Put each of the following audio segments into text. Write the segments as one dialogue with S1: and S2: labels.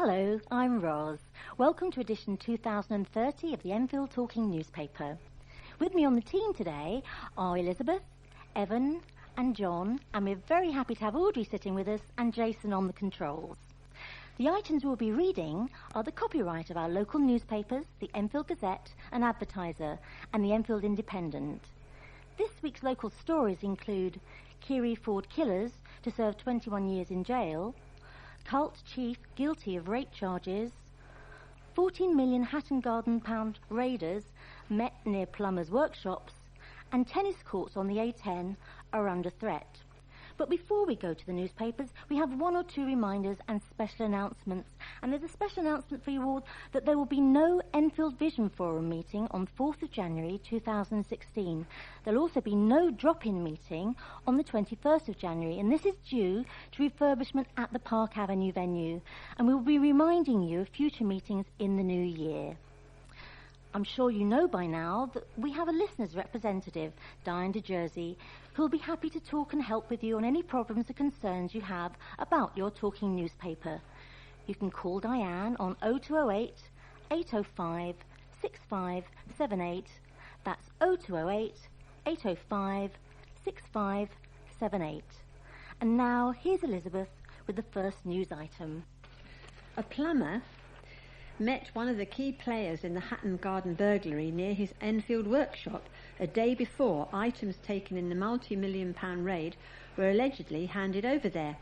S1: Hello, I'm Roz. Welcome to edition 2030 of the Enfield Talking newspaper. With me on the team today are Elizabeth, Evan and John, and we're very happy to have Audrey sitting with us and Jason on the controls. The items we'll be reading are the copyright of our local newspapers, the Enfield Gazette and Advertiser and the Enfield Independent. This week's local stories include Kiri Ford killers to serve 21 years in jail, cult chief guilty of rape charges, 14 million Hatton Garden pound raiders met near plumbers' workshops, and tennis courts on the A10 are under threat. But before we go to the newspapers, we have one or two reminders and special announcements. And there's a special announcement for you all that there will be no Enfield Vision Forum meeting on 4th of January 2016. There'll also be no drop-in meeting on the 21st of January, and this is due to refurbishment at the Park Avenue venue. And we'll be reminding you of future meetings in the new year. I'm sure you know by now that we have a listener's representative, Diane de Jersey, who'll be happy to talk and help with you on any problems or concerns you have about your talking newspaper. You can call Diane on 0208 805 6578. That's 0208 805 6578. And now here's Elizabeth with the first news item.
S2: A plumber met one of the key players in the Hatton Garden burglary near his Enfield workshop a day before items taken in the multi-million-pound raid were allegedly handed over there.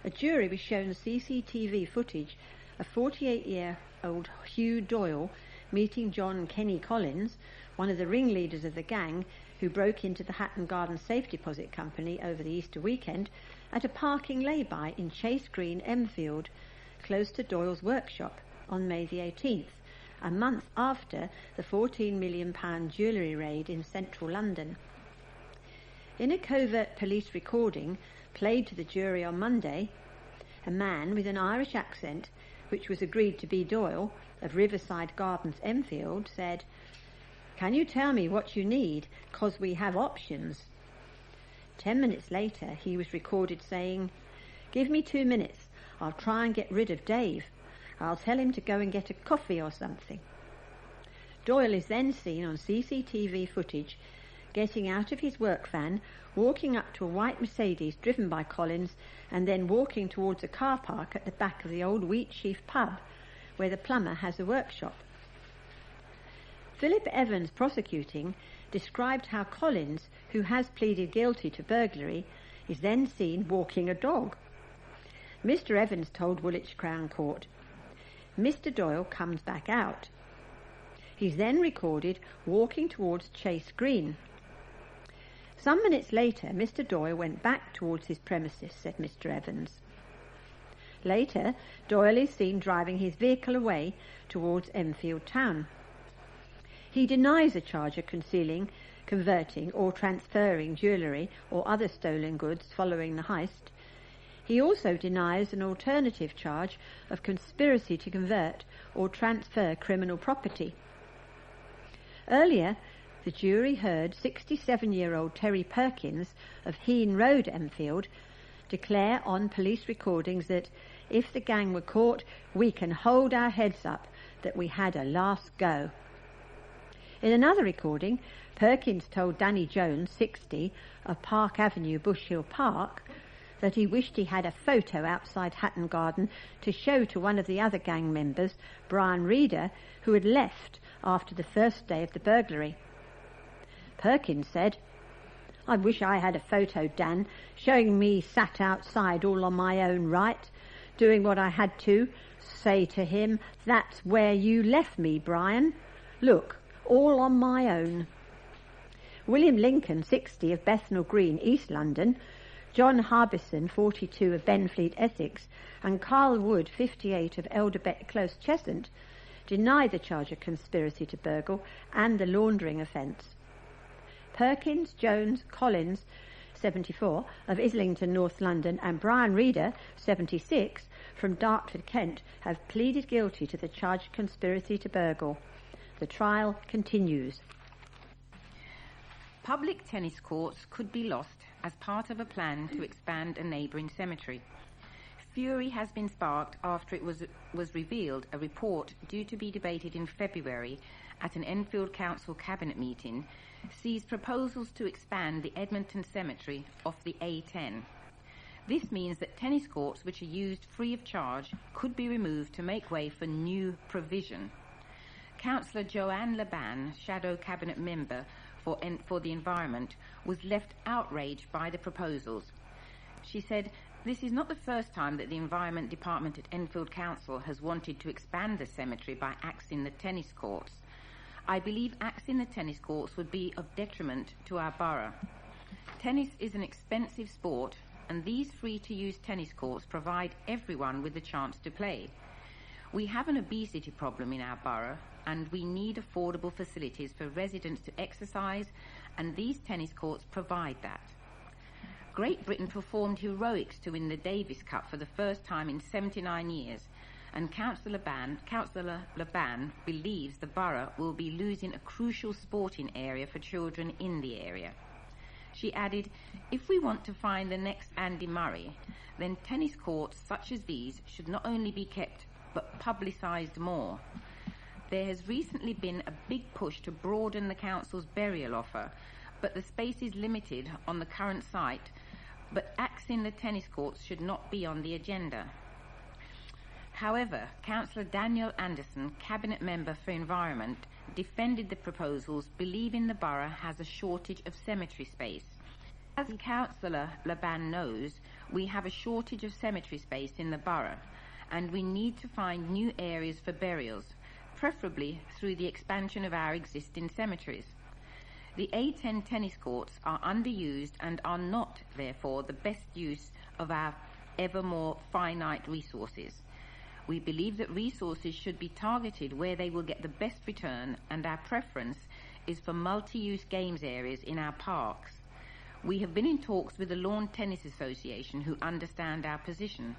S2: A jury was shown CCTV footage of 48-year-old Hugh Doyle meeting John Kenny Collins, one of the ringleaders of the gang who broke into the Hatton Garden Safe Deposit Company over the Easter weekend, at a parking lay-by in Chase Green, Enfield, close to Doyle's workshop, on May the 18th, a month after the £14 million jewellery raid in central London. In a covert police recording played to the jury on Monday, a man with an Irish accent, which was agreed to be Doyle of Riverside Gardens, Enfield, said, "Can you tell me what you need, 'cause we have options?" 10 minutes later he was recorded saying, "Give me 2 minutes, I'll try and get rid of Dave. I'll tell him to go and get a coffee or something." Doyle is then seen on CCTV footage getting out of his work van, walking up to a white Mercedes driven by Collins, and then walking towards a car park at the back of the old Wheatsheaf pub, where the plumber has a workshop. Philip Evans, prosecuting, described how Collins, who has pleaded guilty to burglary, is then seen walking a dog. Mr. Evans told Woolwich Crown Court, "Mr. Doyle comes back out. He's then recorded walking towards Chase Green. Some minutes later, Mr. Doyle went back towards his premises," said Mr. Evans. Later, Doyle is seen driving his vehicle away towards Enfield town. He denies a charge of concealing, converting or transferring jewellery or other stolen goods following the heist. He also denies an alternative charge of conspiracy to convert or transfer criminal property. Earlier, the jury heard 67-year-old Terry Perkins of Heen Road, Enfield, declare on police recordings that if the gang were caught, we can hold our heads up that we had a last go. In another recording, Perkins told Danny Jones, 60, of Park Avenue, Bush Hill Park, that he wished he had a photo outside Hatton Garden to show to one of the other gang members, Brian Reeder, who had left after the first day of the burglary. Perkins said, "I wish I had a photo, Dan, showing me sat outside all on my own right, doing what I had to say to him, 'That's where you left me, Brian. Look, all on my own.'" William Lincoln, 60, of Bethnal Green, East London, John Harbison, 42, of Benfleet, Essex, and Carl Wood, 58, of Elderbeck Close, Cheshunt, deny the charge of conspiracy to burgle and the laundering offence. Perkins, Jones, Collins, 74, of Islington, North London, and Brian Reeder, 76, from Dartford, Kent, have pleaded guilty to the charge of conspiracy to burgle. The trial continues.
S3: Public tennis courts could be lost as part of a plan to expand a neighbouring cemetery. Fury has been sparked after it was revealed a report due to be debated in February at an Enfield Council Cabinet meeting sees proposals to expand the Edmonton Cemetery off the A10. This means that tennis courts which are used free of charge could be removed to make way for new provision. Councillor Joanne Laban, Shadow Cabinet Member for the Environment, was left outraged by the proposals. She said, "This is not the first time that the Environment Department at Enfield Council has wanted to expand the cemetery by axing the tennis courts. I believe axing the tennis courts would be of detriment to our borough. Tennis is an expensive sport, and these free-to-use tennis courts provide everyone with the chance to play. We have an obesity problem in our borough, and we need affordable facilities for residents to exercise, and these tennis courts provide that. Great Britain performed heroics to win the Davis Cup for the first time in 79 years, and Councillor Laban believes the borough will be losing a crucial sporting area for children in the area." She added, "If we want to find the next Andy Murray, then tennis courts such as these should not only be kept but publicised more. There has recently been a big push to broaden the council's burial offer, but the space is limited on the current site, but axing the tennis courts should not be on the agenda." However, Councillor Daniel Anderson, Cabinet Member for Environment, defended the proposals, believing the borough has a shortage of cemetery space. As Councillor Laban knows, we have a shortage of cemetery space in the borough, and we need to find new areas for burials, preferably through the expansion of our existing cemeteries. The A10 tennis courts are underused and are not, therefore, the best use of our ever more finite resources. We believe that resources should be targeted where they will get the best return, and our preference is for multi-use games areas in our parks. We have been in talks with the Lawn Tennis Association, who understand our position.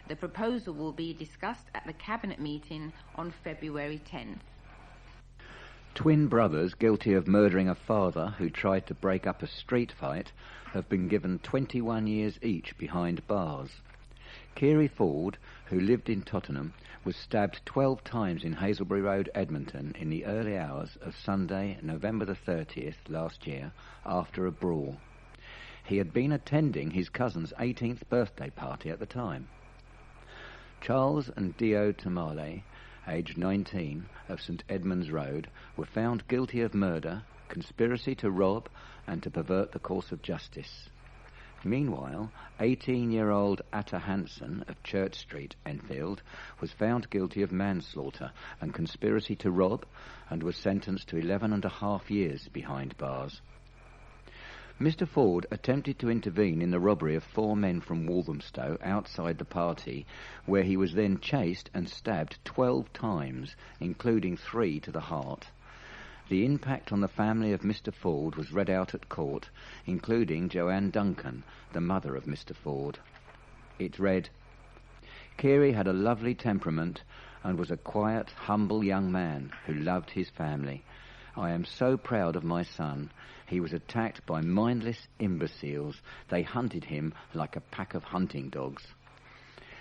S3: The proposal will be discussed at the Cabinet meeting on February 10th.
S4: Twin brothers guilty of murdering a father who tried to break up a street fight have been given 21 years each behind bars. Kiri Ford, who lived in Tottenham, was stabbed 12 times in Hazelbury Road, Edmonton, in the early hours of Sunday, November the 30th last year, after a brawl. He had been attending his cousin's 18th birthday party at the time. Charles and Dio Tamale, aged 19, of St Edmunds Road, were found guilty of murder, conspiracy to rob, and to pervert the course of justice. Meanwhile, 18-year-old Atta Hansen of Church Street, Enfield, was found guilty of manslaughter and conspiracy to rob, and was sentenced to 11.5 years behind bars. Mr Ford attempted to intervene in the robbery of 4 men from Walthamstow outside the party, where he was then chased and stabbed 12 times, including 3 to the heart. The impact on the family of Mr Ford was read out at court, including Joanne Duncan, the mother of Mr Ford. It read, "Kiri had a lovely temperament and was a quiet, humble young man who loved his family. I am so proud of my son. He was attacked by mindless imbeciles. They hunted him like a pack of hunting dogs.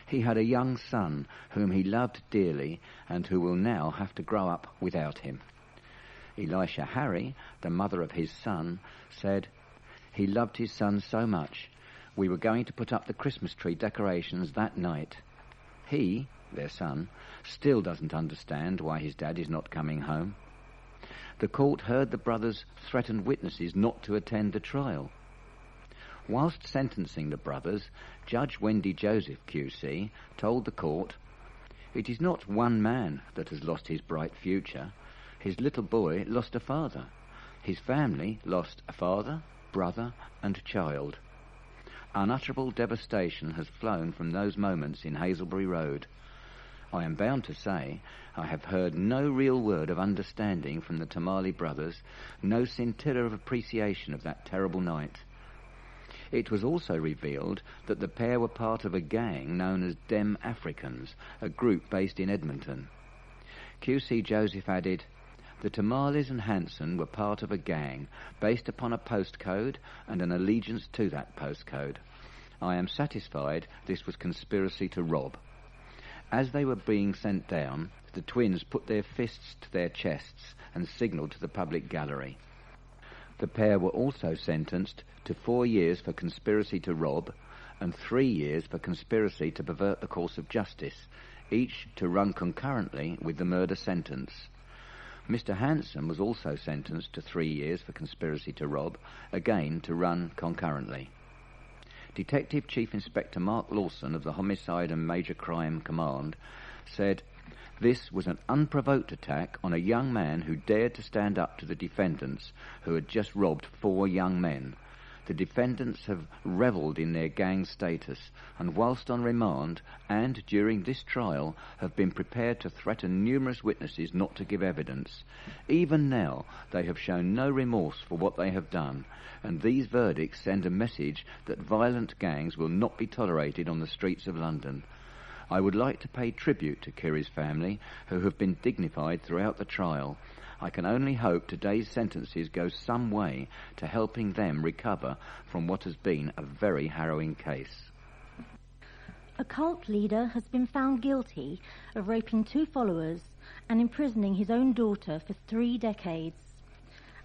S4: He had a young son whom he loved dearly and who will now have to grow up without him." Elisha Harry, the mother of his son, said, "He loved his son so much. We were going to put up the Christmas tree decorations that night. He, their son, still doesn't understand why his dad is not coming home." The court heard the brothers threaten witnesses not to attend the trial. Whilst sentencing the brothers, Judge Wendy Joseph QC told the court, "It is not one man that has lost his bright future. His little boy lost a father. His family lost a father, brother, and child. Unutterable devastation has flown from those moments in Hazelbury Road. I am bound to say I have heard no real word of understanding from the Tamale brothers, no scintilla of appreciation of that terrible night." It was also revealed that the pair were part of a gang known as Dem Africans, a group based in Edmonton. QC Joseph added, "The Tamales and Hanson were part of a gang based upon a postcode and an allegiance to that postcode. I am satisfied this was conspiracy to rob. As they were being sent down, the twins put their fists to their chests and signalled to the public gallery. The pair were also sentenced to 4 years for conspiracy to rob and 3 years for conspiracy to pervert the course of justice, each to run concurrently with the murder sentence. Mr. Hanson was also sentenced to 3 years for conspiracy to rob, again to run concurrently. Detective Chief Inspector Mark Lawson of the Homicide and Major Crime Command said, "This was an unprovoked attack on a young man who dared to stand up to the defendants who had just robbed 4 young men. The defendants have revelled in their gang status and whilst on remand and during this trial have been prepared to threaten numerous witnesses not to give evidence. Even now they have shown no remorse for what they have done, and these verdicts send a message that violent gangs will not be tolerated on the streets of London. I would like to pay tribute to Kiri's family, who have been dignified throughout the trial. I can only hope today's sentences go some way to helping them recover from what has been a very harrowing case."
S1: A cult leader has been found guilty of raping 2 followers and imprisoning his own daughter for 3 decades.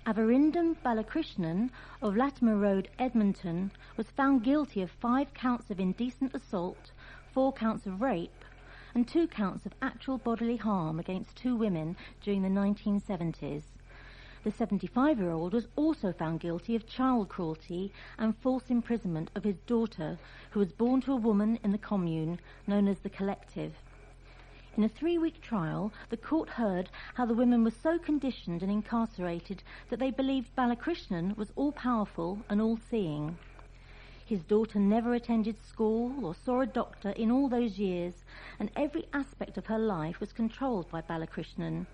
S1: Avarindam Balakrishnan of Latimer Road, Edmonton, was found guilty of 5 counts of indecent assault, 4 counts of rape, and 2 counts of actual bodily harm against 2 women during the 1970s. The 75-year-old was also found guilty of child cruelty and false imprisonment of his daughter, who was born to a woman in the commune known as the Collective. In a 3-week trial, the court heard how the women were so conditioned and incarcerated that they believed Balakrishnan was all-powerful and all-seeing. His daughter never attended school or saw a doctor in all those years, and every aspect of her life was controlled by Balakrishnan.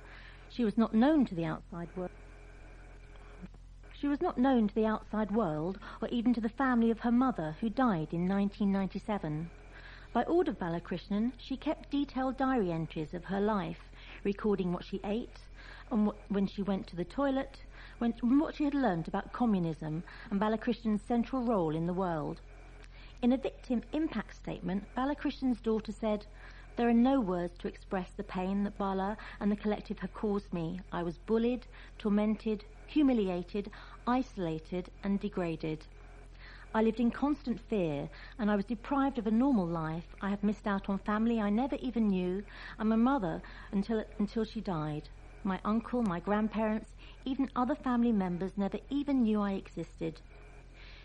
S1: She was not known to the outside world. Or even to the family of her mother, who died in 1997. By order of Balakrishnan, she kept detailed diary entries of her life, recording what she ate and when she went to the toilet, what she had learnt about communism and Balakrishnan's central role in the world. In a victim impact statement, Balakrishnan's daughter said, "There are no words to express the pain that Bala and the Collective have caused me. I was bullied, tormented, humiliated, isolated and degraded. I lived in constant fear and I was deprived of a normal life. I have missed out on family I never even knew and my mother until she died. My uncle, my grandparents, even other family members never even knew I existed.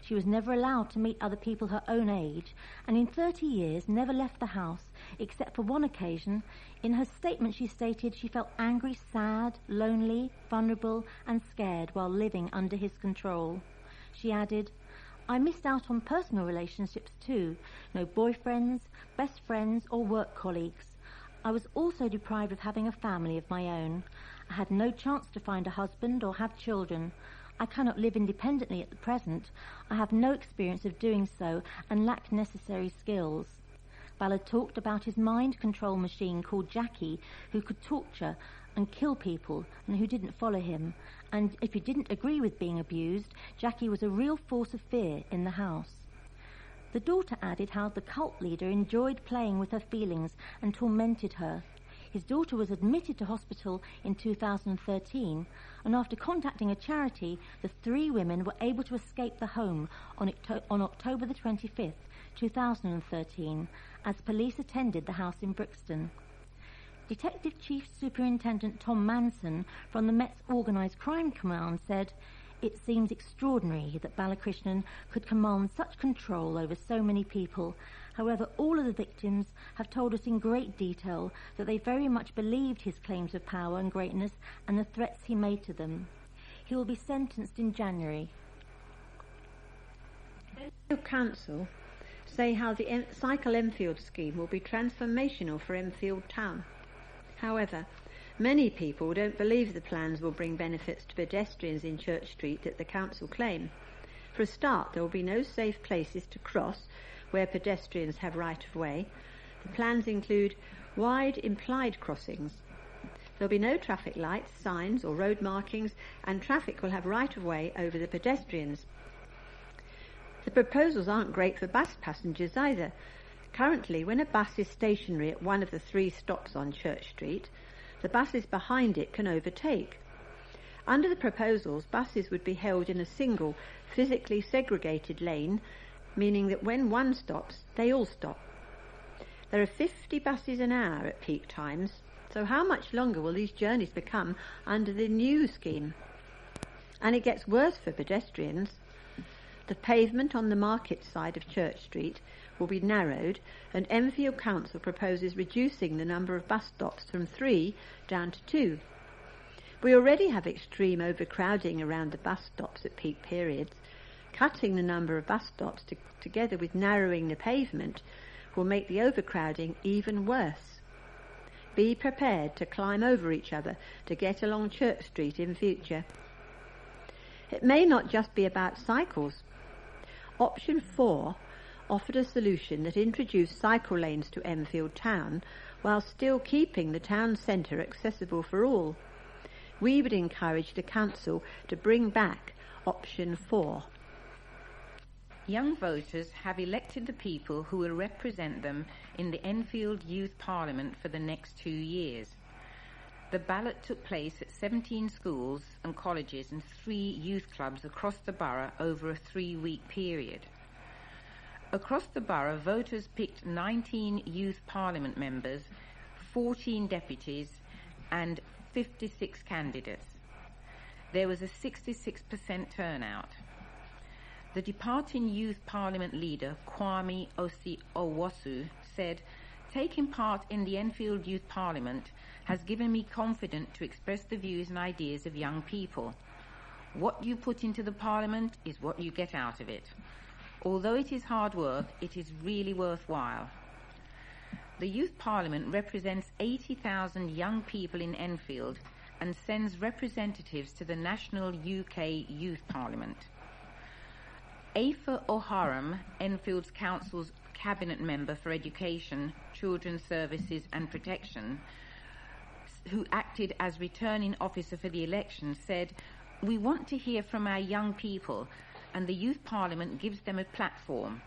S1: She was never allowed to meet other people her own age, and in 30 years never left the house, except for one occasion. In her statement she stated she felt angry, sad, lonely, vulnerable and scared while living under his control. She added, "I missed out on personal relationships too, no boyfriends, best friends or work colleagues. I was also deprived of having a family of my own. I had no chance to find a husband or have children. I cannot live independently at the present. I have no experience of doing so and lack necessary skills." Bala talked about his mind control machine called Jackie, who could torture and kill people and who didn't follow him. And if he didn't agree with being abused, Jackie was a real force of fear in the house. The daughter added how the cult leader enjoyed playing with her feelings and tormented her. His daughter was admitted to hospital in 2013, and after contacting a charity, the 3 women were able to escape the home on October the 25th, 2013, as police attended the house in Brixton. Detective Chief Superintendent Tom Manson from the Met's Organised Crime Command said, "It seems extraordinary that Balakrishnan could command such control over so many people. However, all of the victims have told us in great detail that they very much believed his claims of power and greatness and the threats he made to them. He will be sentenced in January."
S2: The council say how the Cycle Enfield scheme will be transformational for Enfield town. However, many people don't believe the plans will bring benefits to pedestrians in Church Street that the council claim. For a start, there will be no safe places to cross where pedestrians have right-of-way. The plans include wide implied crossings. There will be no traffic lights, signs or road markings, and traffic will have right-of-way over the pedestrians. The proposals aren't great for bus passengers either. Currently, when a bus is stationary at one of the 3 stops on Church Street, the buses behind it can overtake. Under the proposals, buses would be held in a single, physically segregated lane, meaning that when one stops, they all stop. There are 50 buses an hour at peak times, so how much longer will these journeys become under the new scheme? And it gets worse for pedestrians. The pavement on the market side of Church Street will be narrowed, and Enfield Council proposes reducing the number of bus stops from 3 down to 2. We already have extreme overcrowding around the bus stops at peak periods. Cutting the number of bus stops together with narrowing the pavement will make the overcrowding even worse. Be prepared to climb over each other to get along Church Street in future. It may not just be about cycles. Option 4 offered a solution that introduced cycle lanes to Enfield town while still keeping the town centre accessible for all. We would encourage the council to bring back option 4.
S3: Young voters have elected the people who will represent them in the Enfield Youth Parliament for the next 2 years. The ballot took place at 17 schools and colleges and 3 youth clubs across the borough over a 3-week period. Across the borough, voters picked 19 youth parliament members, 14 deputies and 56 candidates. There was a 66% turnout. The departing youth parliament leader, Kwame Owosu, said, "Taking part in the Enfield Youth Parliament has given me confidence to express the views and ideas of young people. What you put into the Parliament is what you get out of it. Although it is hard work, it is really worthwhile." The Youth Parliament represents 80,000 young people in Enfield and sends representatives to the national UK Youth Parliament. Aoife O'Haram, Enfield's Council's Cabinet Member for Education, Children's Services and Protection, who acted as returning officer for the election, said, "We want to hear from our young people, and the Youth Parliament gives them a platform.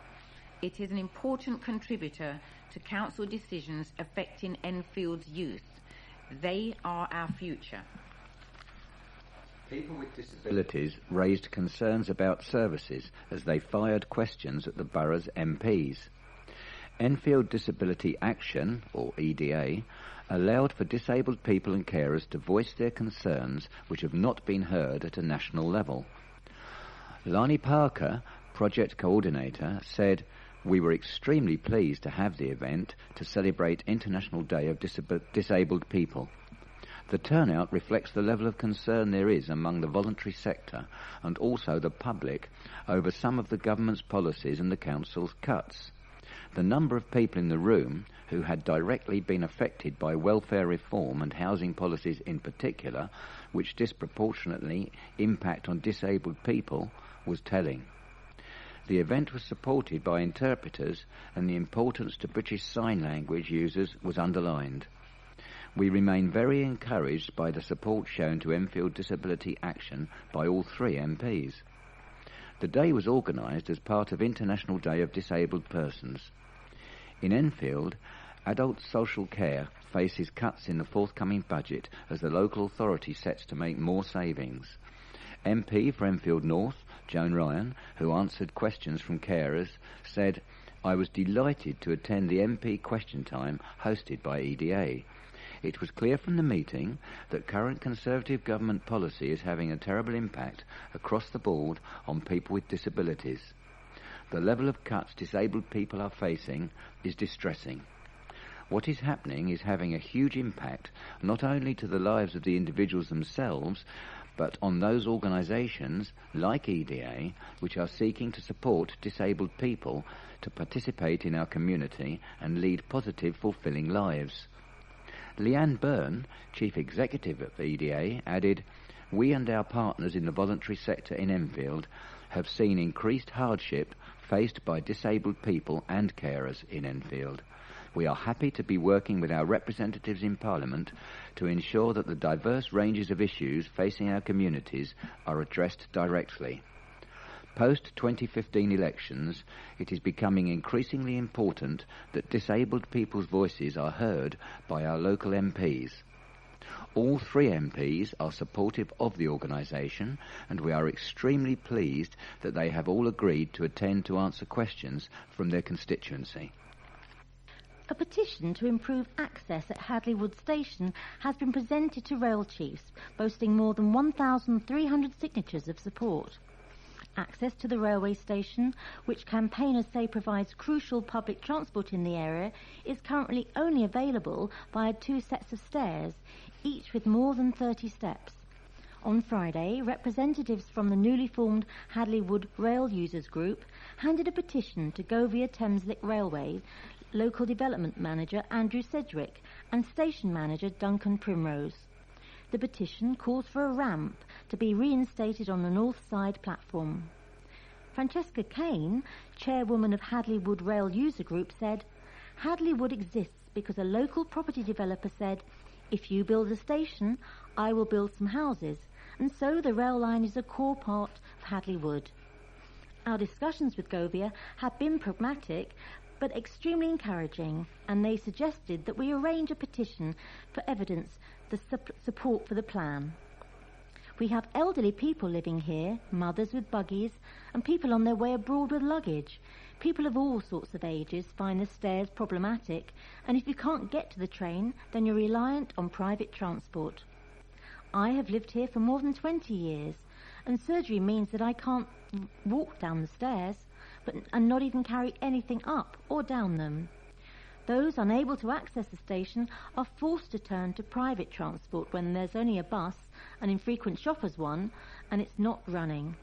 S3: It is an important contributor to council decisions affecting Enfield's youth. They are our future."
S4: People with disabilities raised concerns about services as they fired questions at the borough's MPs. Enfield Disability Action, or EDA, allowed for disabled people and carers to voice their concerns which have not been heard at a national level. Lani Parker, project coordinator, said, "We were extremely pleased to have the event to celebrate International Day of Disabled People. The turnout reflects the level of concern there is among the voluntary sector and also the public over some of the government's policies and the council's cuts. The number of people in the room who had directly been affected by welfare reform and housing policies in particular, which disproportionately impact on disabled people, was telling. The event was supported by interpreters and the importance to British Sign Language users was underlined. We remain very encouraged by the support shown to Enfield Disability Action by all 3 MPs. The day was organised as part of International Day of Disabled Persons. In Enfield, adult social care faces cuts in the forthcoming budget as the local authority sets to make more savings. MP for Enfield North, Joan Ryan, who answered questions from carers, said, "I was delighted to attend the MP question time hosted by EDA. It was clear from the meeting that current Conservative government policy is having a terrible impact across the board on people with disabilities. The level of cuts disabled people are facing is distressing. What is happening is having a huge impact not only to the lives of the individuals themselves, but on those organisations like EDA which are seeking to support disabled people to participate in our community and lead positive, fulfilling lives." Leanne Byrne, Chief Executive of EDA, added, "We and our partners in the voluntary sector in Enfield have seen increased hardship faced by disabled people and carers in Enfield. We are happy to be working with our representatives in Parliament to ensure that the diverse ranges of issues facing our communities are addressed directly." Post-2015 elections, it is becoming increasingly important that disabled people's voices are heard by our local MPs. All 3 MPs are supportive of the organisation, and we are extremely pleased that they have all agreed to attend to answer questions from their constituency.
S1: A petition to improve access at Hadley Wood Station has been presented to rail chiefs, boasting more than 1,300 signatures of support. Access to the railway station, which campaigners say provides crucial public transport in the area, is currently only available via 2 sets of stairs, each with more than 30 steps. On Friday, representatives from the newly formed Hadley Wood Rail Users Group handed a petition to Govia Thameslick Railway Local Development Manager Andrew Sedgwick and Station Manager Duncan Primrose. The petition calls for a ramp to be reinstated on the north side platform. Francesca Kane, chairwoman of Hadley Wood Rail User Group, said, "Hadley Wood exists because a local property developer said, 'If you build a station, I will build some houses,' and so the rail line is a core part of Hadley Wood." Our discussions with Govia have been pragmatic but extremely encouraging, and they suggested that we arrange a petition for evidence the support for the plan. We have elderly people living here, mothers with buggies, and people on their way abroad with luggage. People of all sorts of ages find the stairs problematic, and if you can't get to the train, then you're reliant on private transport. I have lived here for more than 20 years, and surgery means that I can't walk down the stairs, and not even carry anything up or down them. Those unable to access the station are forced to turn to private transport when there's only a bus, an infrequent shopper's one, and it's not running.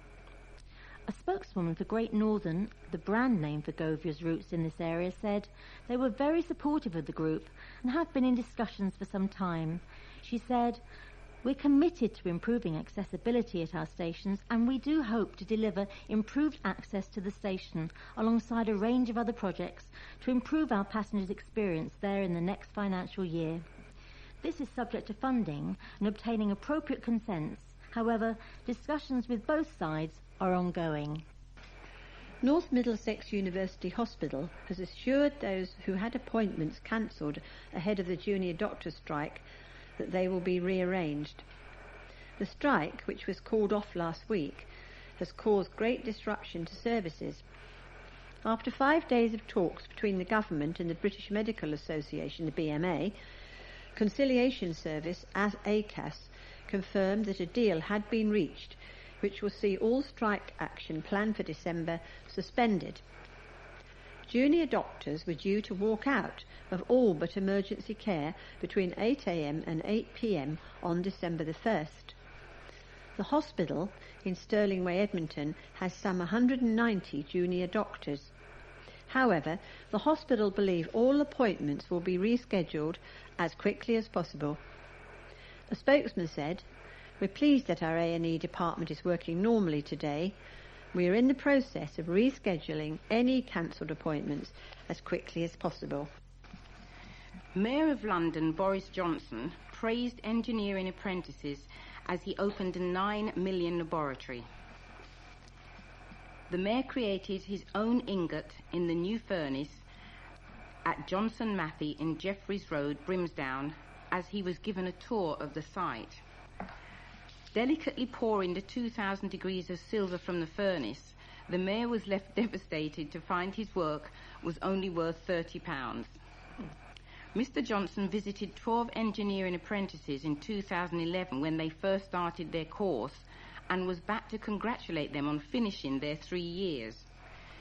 S1: A spokeswoman for Great Northern, the brand name for Govia's routes in this area, said they were very supportive of the group and have been in discussions for some time. She said, "We're committed to improving accessibility at our stations, and we do hope to deliver improved access to the station alongside a range of other projects to improve our passengers' experience there in the next financial year. This is subject to funding and obtaining appropriate consents. However, discussions with both sides are ongoing."
S2: North Middlesex University Hospital has assured those who had appointments cancelled ahead of the junior doctors' strike that they will be rearranged. The strike, which was called off last week, has caused great disruption to services. After 5 days of talks between the government and the British Medical Association, the BMA, Conciliation Service, as ACAS, confirmed that a deal had been reached which will see all strike action planned for December suspended. Junior doctors were due to walk out of all but emergency care between 8 a.m. and 8 p.m. on December the 1st. The hospital in Stirling Way, Edmonton, has some 190 junior doctors. However, the hospital believe all appointments will be rescheduled as quickly as possible. A spokesman said, "We're pleased that our A&E department is working normally today. We are in the process of rescheduling any cancelled appointments as quickly as possible."
S3: Mayor of London Boris Johnson praised engineering apprentices as he opened a 9 million laboratory. The mayor created his own ingot in the new furnace at Johnson Matthey in Jeffreys Road, Brimsdown, as he was given a tour of the site. Delicately pouring the 2,000 degrees of silver from the furnace, the mayor was left devastated to find his work was only worth £30. Mr. Johnson visited 12 engineering apprentices in 2011 when they first started their course, and was back to congratulate them on finishing their 3 years.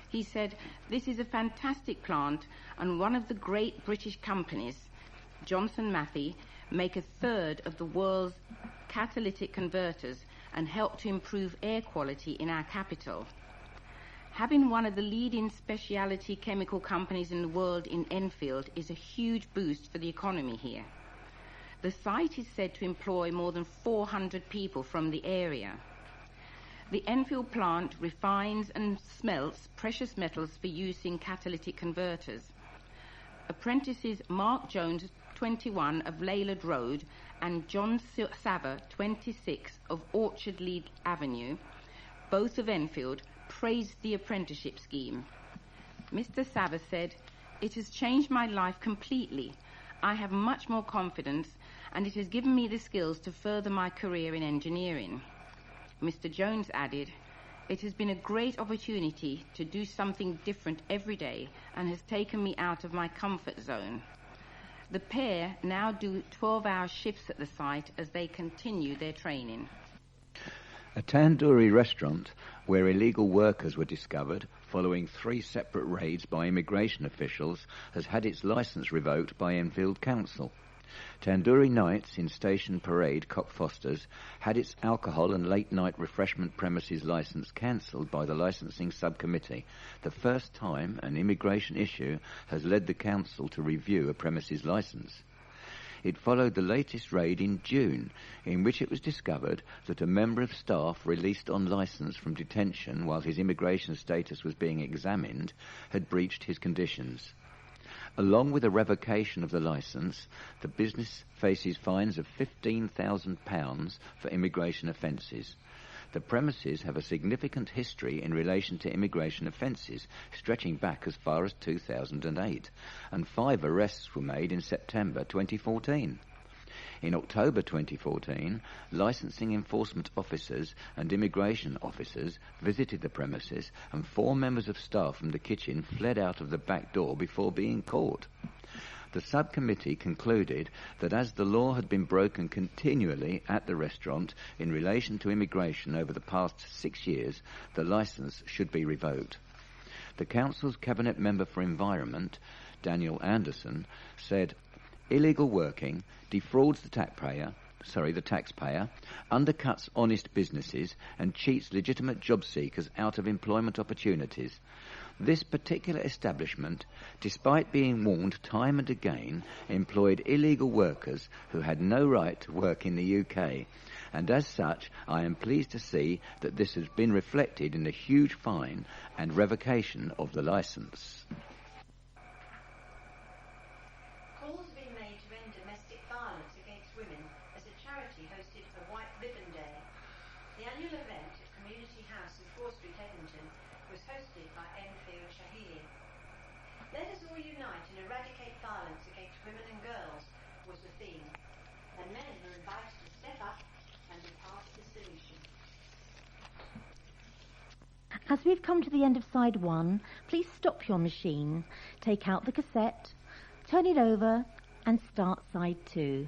S3: He said, "This is a fantastic plant, and one of the great British companies, Johnson Matthey, make a third of the world's catalytic converters and help to improve air quality in our capital. Having one of the leading specialty chemical companies in the world in Enfield is a huge boost for the economy here. The site is said to employ more than 400 people from the area. The Enfield plant refines and smelts precious metals for use in catalytic converters. Apprentices Mark Jones, 21, of Leyland Road, and John Sava, 26, of Orchard Lead Avenue, both of Enfield, praised the apprenticeship scheme. Mr. Savas said, "It has changed my life completely. I have much more confidence, and it has given me the skills to further my career in engineering." Mr. Jones added, "It has been a great opportunity to do something different every day and has taken me out of my comfort zone." The pair now do 12-hour shifts at the site as they continue their training.
S4: A tandoori restaurant where illegal workers were discovered following 3 separate raids by immigration officials has had its licence revoked by Enfield Council. Tandoori Nights in Station Parade, Cockfosters, had its alcohol and late-night refreshment premises licence cancelled by the licensing subcommittee, the first time an immigration issue has led the council to review a premises licence. It followed the latest raid in June, in which it was discovered that a member of staff released on licence from detention while his immigration status was being examined had breached his conditions. Along with a revocation of the licence, the business faces fines of £15,000 for immigration offences. The premises have a significant history in relation to immigration offences, stretching back as far as 2008, and 5 arrests were made in September 2014. In October 2014, licensing enforcement officers and immigration officers visited the premises, and 4 members of staff from the kitchen fled out of the back door before being caught. The subcommittee concluded that as the law had been broken continually at the restaurant in relation to immigration over the past 6 years, the licence should be revoked. The Council's Cabinet Member for Environment, Daniel Anderson, said, "Illegal working defrauds the taxpayer, undercuts honest businesses and cheats legitimate job seekers out of employment opportunities. This particular establishment, despite being warned time and again, employed illegal workers who had no right to work in the UK, and as such I am pleased to see that this has been reflected in the huge fine and revocation of the licence."
S2: Calls have been made to end domestic violence against women as a charity hosted a White Ribbon Day. The annual event at Community House in 4th Street, Edmonton, was hosted by Enfield Shahidi. "Let us all unite and eradicate violence against women and girls" was the theme, and men were invited to step up and be part of the solution.
S1: As we've come to the end of side 1, please stop your machine, take out the cassette, turn it over and start side 2.